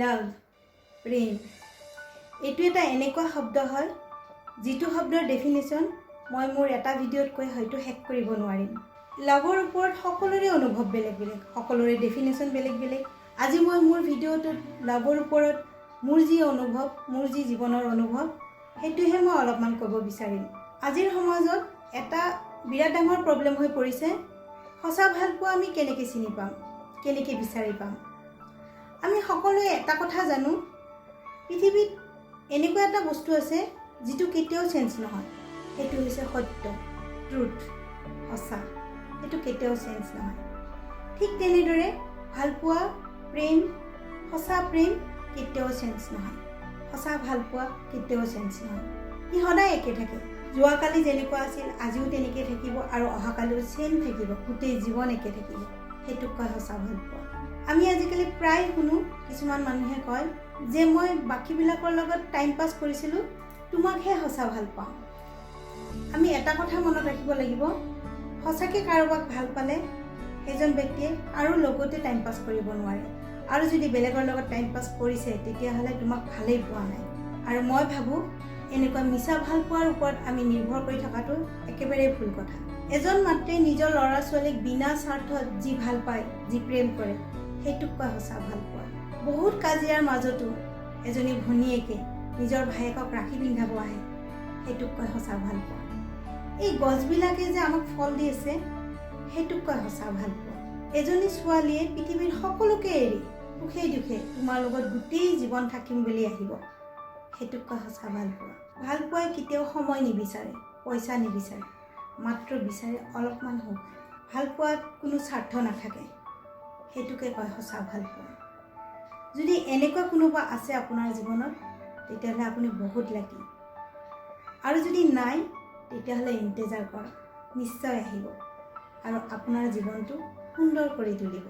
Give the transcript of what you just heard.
লাভ প্ৰেম এইটো এটা এনেকুৱা শব্দ হয় যিটো শব্দৰ ডেফিনেশ্যন মই মোৰ এটা ভিডিঅ'ত কৈ হয়তো শেষ কৰিব নোৱাৰিম। লাভৰ ওপৰত সকলোৰে অনুভৱ বেলেগ বেলেগ, সকলোৰে ডেফিনেশ্যন বেলেগ বেলেগ। আজি মই মোৰ ভিডিঅ'টোত লাভৰ ওপৰত মোৰ যি অনুভৱ, মোৰ যি জীৱনৰ অনুভৱ সেইটোহে মই অলপমান ক'ব বিচাৰিম। আজিৰ সমাজত এটা বিৰাট ডাঙৰ প্ৰব্লেম হৈ পৰিছে, সঁচা ভাল পোৱা আমি কেনেকৈ চিনি পাম, কেনেকৈ বিচাৰি পাম। আমি সকলোৱে এটা কথা জানো, পৃথিৱীত এনেকুৱা এটা বস্তু আছে যিটো কেতিয়াও চেঞ্জ নহয়, সেইটো হৈছে সত্য, ট্ৰুথ, সঁচা। সেইটো কেতিয়াও চেঞ্জ নহয়। ঠিক তেনেদৰে ভালপোৱা, প্ৰেম, সঁচা প্ৰেম কেতিয়াও চেঞ্জ নহয়, সঁচা ভালপোৱা কেতিয়াও চেঞ্জ নহয়। ই সদায় একে থাকে। যোৱাকালি যেনেকুৱা আছিল আজিও তেনেকৈ থাকিব আৰু অহাকালিও চেম থাকিব, গোটেই জীৱন একে থাকিব। সেইটোক কয় সঁচা ভালপোৱা। আমি আজিকালি প্ৰায় শুনো কিছুমান মানুহে কয় যে মই বাকীবিলাকৰ লগত টাইম পাছ কৰিছিলোঁ, তোমাকহে সঁচা ভাল পাওঁ। আমি এটা কথা মনত ৰাখিব লাগিব, সঁচাকৈ কাৰোবাক ভাল পালে সেইজন ব্যক্তিয়ে কাৰো লগতে টাইম পাছ কৰিব নোৱাৰে। আৰু যদি বেলেগৰ লগত টাইম পাছ কৰিছে তেতিয়াহ'লে তোমাক ভালেই পোৱা নাই। আৰু মই ভাবোঁ এনেকুৱা মিছা ভাল পোৱাৰ ওপৰত আমি নিৰ্ভৰ কৰি থকাটো একেবাৰে ভুল কথা। এজন মাতৃয়ে নিজৰ ল'ৰা ছোৱালীক বিনা স্বাৰ্থত যি ভাল পায়, যি প্ৰেম কৰে, সেইটোক কয় সঁচা ভাল পোৱা। বহুত কাজিয়াৰ মাজতো এজনী ভনীয়েকে নিজৰ ভায়েকক ৰাখি পিন্ধাব আহে, সেইটোক কয় সঁচা ভাল পোৱা। এই গছবিলাকে যে আমাক ফল দি আছে, সেইটোক কয় সঁচা ভাল পোৱা। এজনী ছোৱালীয়ে পৃথিৱীৰ সকলোকে এৰি সুখে দুখে তোমাৰ লগত গোটেই জীৱন থাকিম বুলি আহিব, সেইটোক কয় সঁচা ভাল পোৱা। ভাল পোৱাই কেতিয়াও সময় নিবিচাৰে, পইচা নিবিচাৰে, মাত্ৰ বিচাৰে অলপমান সুখ। ভাল পোৱাত কোনো স্বাৰ্থ নাথাকে, সেইটোকে কয় সঁচা ভাল পোৱা। যদি এনেকুৱা কোনোবা আছে আপোনাৰ জীৱনত তেতিয়াহ'লে আপুনি বহুত লাকি। আৰু যদি নাই তেতিয়াহ'লে ইন্তজাৰ কৰক, নিশ্চয় আহিব আৰু আপোনাৰ জীৱনটো সুন্দৰ কৰি তুলিব।